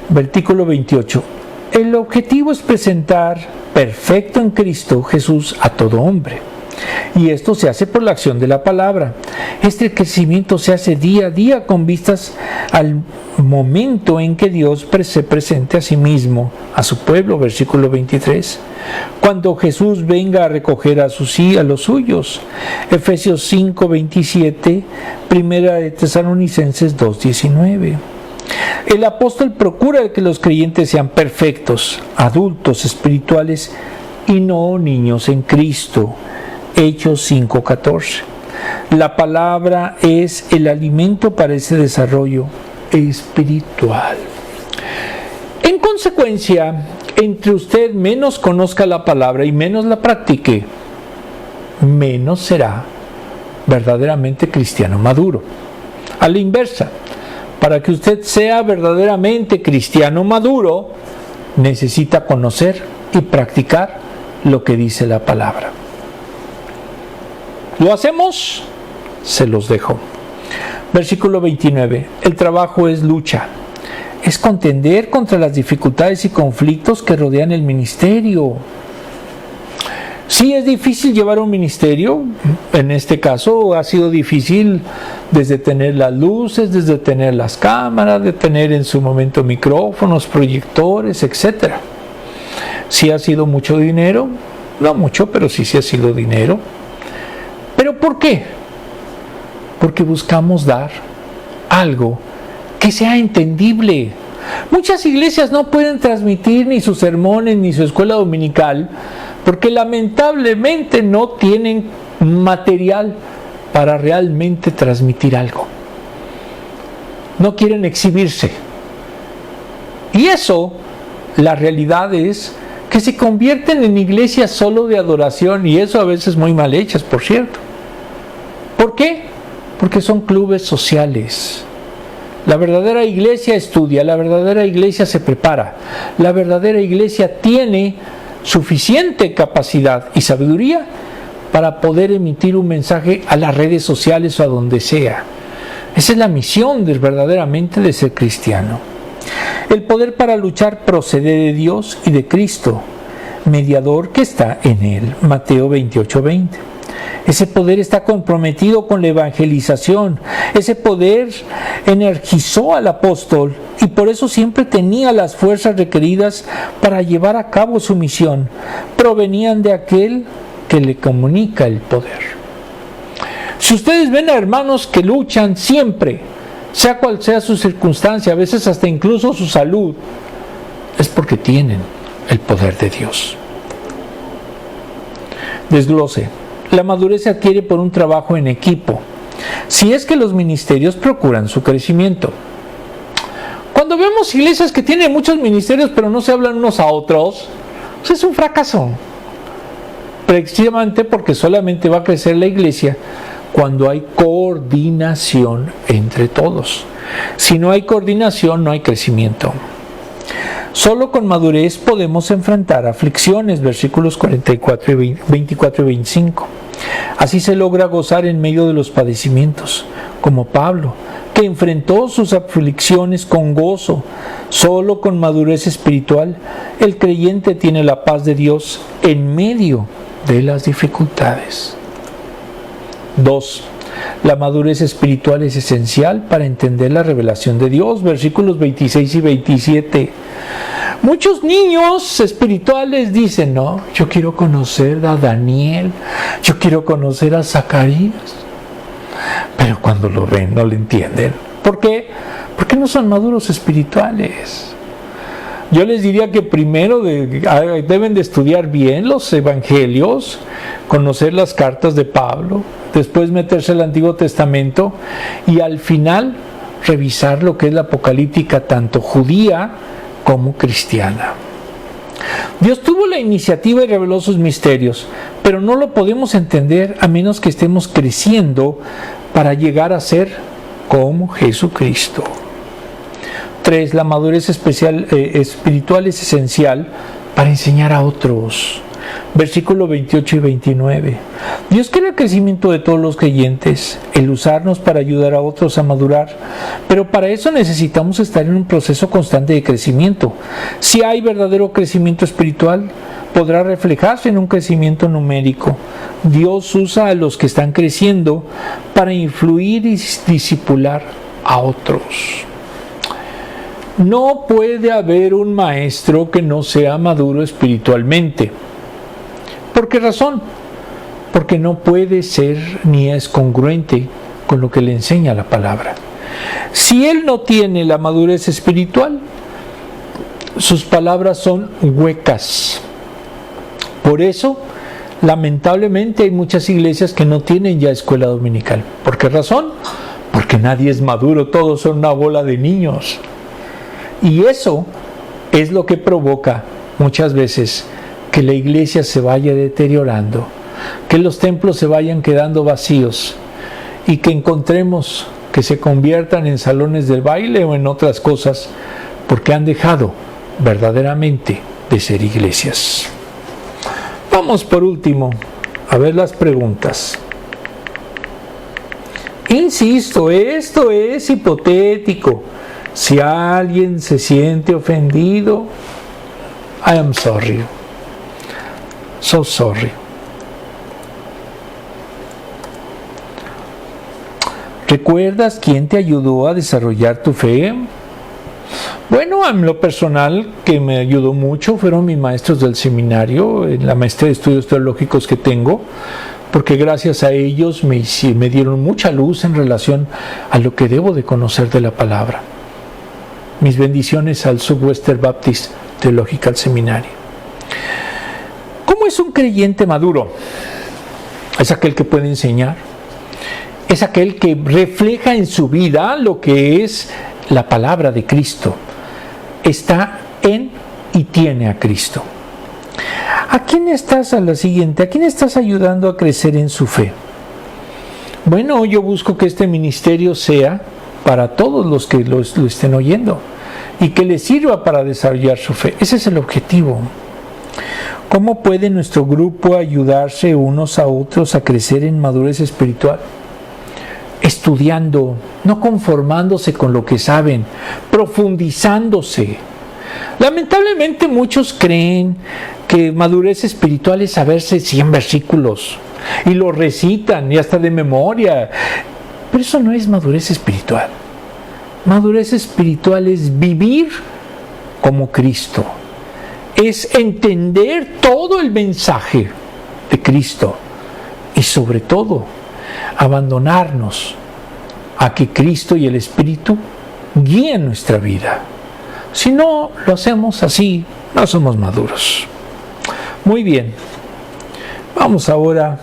Versículo 28. El objetivo es presentar perfecto en Cristo Jesús a todo hombre. Y esto se hace por la acción de la palabra. Este crecimiento se hace día a día con vistas al momento en que Dios se presente a sí mismo, a su pueblo, versículo 23. Cuando Jesús venga a recoger a los suyos. Efesios 5, 27, Primera de Tesalonicenses 2, 19. El apóstol procura que los creyentes sean perfectos, adultos espirituales y no niños en Cristo. Hechos 5:14. La palabra es el alimento para ese desarrollo espiritual. En consecuencia, entre usted menos conozca la palabra y menos la practique, menos será verdaderamente cristiano maduro. A la inversa, para que usted sea verdaderamente cristiano maduro, necesita conocer y practicar lo que dice la palabra. ¿Lo hacemos? Se los dejo. Versículo 29. El trabajo es lucha. Es contender contra las dificultades y conflictos que rodean el ministerio. Sí, es difícil llevar un ministerio. En este caso ha sido difícil desde tener las luces, desde tener las cámaras, de tener en su momento micrófonos, proyectores, etc. Sí ha sido mucho dinero. No mucho, pero sí ha sido dinero. ¿Pero por qué? Porque buscamos dar algo que sea entendible. Muchas iglesias no pueden transmitir ni sus sermones ni su escuela dominical porque lamentablemente no tienen material para realmente transmitir algo. No quieren exhibirse. Y eso, la realidad es que se convierten en iglesias solo de adoración, y eso a veces muy mal hechas, por cierto. ¿Por qué? Porque son clubes sociales. La verdadera iglesia estudia, la verdadera iglesia se prepara, la verdadera iglesia tiene suficiente capacidad y sabiduría para poder emitir un mensaje a las redes sociales o a donde sea. Esa es la misión verdaderamente de ser cristiano. El poder para luchar procede de Dios y de Cristo, mediador que está en él. Mateo 28:20. Ese poder está comprometido con la evangelización. Ese poder energizó al apóstol y por eso siempre tenía las fuerzas requeridas para llevar a cabo su misión. Provenían de aquel que le comunica el poder. Si ustedes ven a hermanos que luchan siempre, sea cual sea su circunstancia, a veces hasta incluso su salud, es porque tienen el poder de Dios. Desglose. La madurez se adquiere por un trabajo en equipo. si es que los ministerios procuran su crecimiento. Cuando vemos iglesias que tienen muchos ministerios pero no se hablan unos a otros, pues es un fracaso. Precisamente porque solamente va a crecer la iglesia cuando hay coordinación entre todos. Si no hay coordinación, no hay crecimiento. Solo con madurez podemos enfrentar aflicciones, versículos 24 y 25. Así se logra gozar en medio de los padecimientos, como Pablo, que enfrentó sus aflicciones con gozo. Solo con madurez espiritual, el creyente tiene la paz de Dios en medio de las dificultades. 2. La madurez espiritual es esencial para entender la revelación de Dios, versículos 26 y 27. Muchos niños espirituales dicen, no, yo quiero conocer a Daniel, yo quiero conocer a Zacarías. Pero cuando lo ven no lo entienden. ¿Por qué? Porque no son maduros espirituales. Yo les diría que primero deben de estudiar bien los evangelios, conocer las cartas de Pablo, después meterse al Antiguo Testamento y al final revisar lo que es la apocalíptica tanto judía como cristiana. Dios tuvo la iniciativa y reveló sus misterios, pero no lo podemos entender a menos que estemos creciendo para llegar a ser como Jesucristo. 3. La madurez espiritual es esencial para enseñar a otros. Versículos 28 y 29. Dios quiere el crecimiento de todos los creyentes, el usarnos para ayudar a otros a madurar, pero para eso necesitamos estar en un proceso constante de crecimiento. Si hay verdadero crecimiento espiritual, podrá reflejarse en un crecimiento numérico. Dios usa a los que están creciendo para influir y discipular a otros. No puede haber un maestro que no sea maduro espiritualmente. ¿Por qué razón? Porque no puede ser ni es congruente con lo que le enseña la palabra. Si él no tiene la madurez espiritual, sus palabras son huecas. Por eso, lamentablemente, hay muchas iglesias que no tienen ya escuela dominical. ¿Por qué razón? Porque nadie es maduro, todos son una bola de niños. Y eso es lo que provoca muchas veces que la iglesia se vaya deteriorando, que los templos se vayan quedando vacíos y que encontremos que se conviertan en salones de baile o en otras cosas, porque han dejado verdaderamente de ser iglesias. Vamos por último a ver las preguntas. Insisto, esto es hipotético. Si alguien se siente ofendido, I am sorry. So sorry. ¿Recuerdas quién te ayudó a desarrollar tu fe? Bueno, en lo personal, que me ayudó mucho fueron mis maestros del seminario, en la maestría de estudios teológicos que tengo, porque gracias a ellos me dieron mucha luz en relación a lo que debo de conocer de la palabra. Mis bendiciones al Southwestern Baptist Theological Seminary. ¿Cómo es un creyente maduro? Es aquel que puede enseñar. Es aquel que refleja en su vida lo que es la palabra de Cristo. Está en y tiene a Cristo. ¿A quién estás ayudando a crecer en su fe? Bueno, yo busco que este ministerio sea para todos los que lo estén oyendo y que les sirva para desarrollar su fe. Ese es el objetivo. ¿Cómo puede nuestro grupo ayudarse unos a otros a crecer en madurez espiritual? Estudiando, no conformándose con lo que saben, profundizándose. Lamentablemente muchos creen que madurez espiritual es saberse 100 versículos y lo recitan y hasta de memoria. Pero eso no es madurez espiritual. Madurez espiritual es vivir como Cristo. Es entender todo el mensaje de Cristo y sobre todo abandonarnos a que Cristo y el Espíritu guíen nuestra vida. Si no lo hacemos así, no somos maduros. Muy bien, vamos ahora,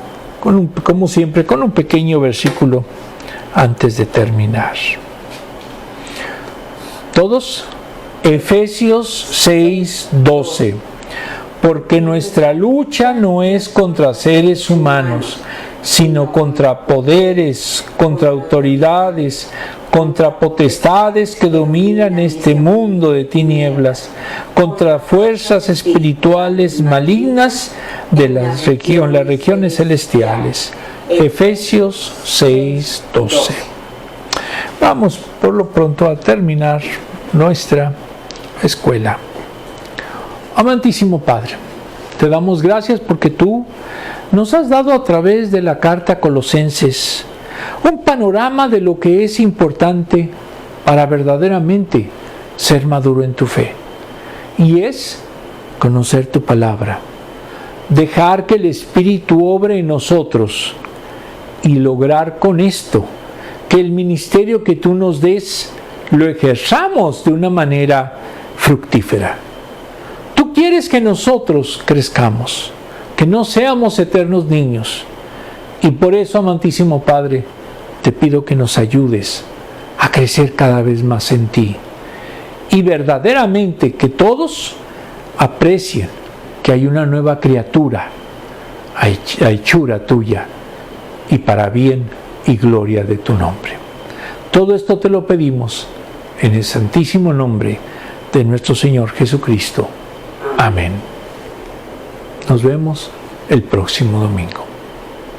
como siempre, con un pequeño versículo antes de terminar. Todos, Efesios 6:12. Porque nuestra lucha no es contra seres humanos, sino contra poderes, contra autoridades, contra potestades que dominan este mundo de tinieblas, contra fuerzas espirituales malignas de las regiones celestiales. Efesios 6:12. Vamos por lo pronto a terminar nuestra escuela. Amantísimo Padre, te damos gracias porque tú nos has dado a través de la carta a Colosenses un panorama de lo que es importante para verdaderamente ser maduro en tu fe. Y es conocer tu palabra, dejar que el Espíritu obre en nosotros y lograr con esto que el ministerio que tú nos des lo ejerzamos de una manera fructífera. Tú quieres que nosotros crezcamos, que no seamos eternos niños. Y por eso, amantísimo Padre, te pido que nos ayudes a crecer cada vez más en ti. Y verdaderamente que todos aprecien que hay una nueva criatura, a hechura tuya, y para bien y gloria de tu nombre. Todo esto te lo pedimos en el santísimo nombre de nuestro Señor Jesucristo. Amén. Nos vemos el próximo domingo.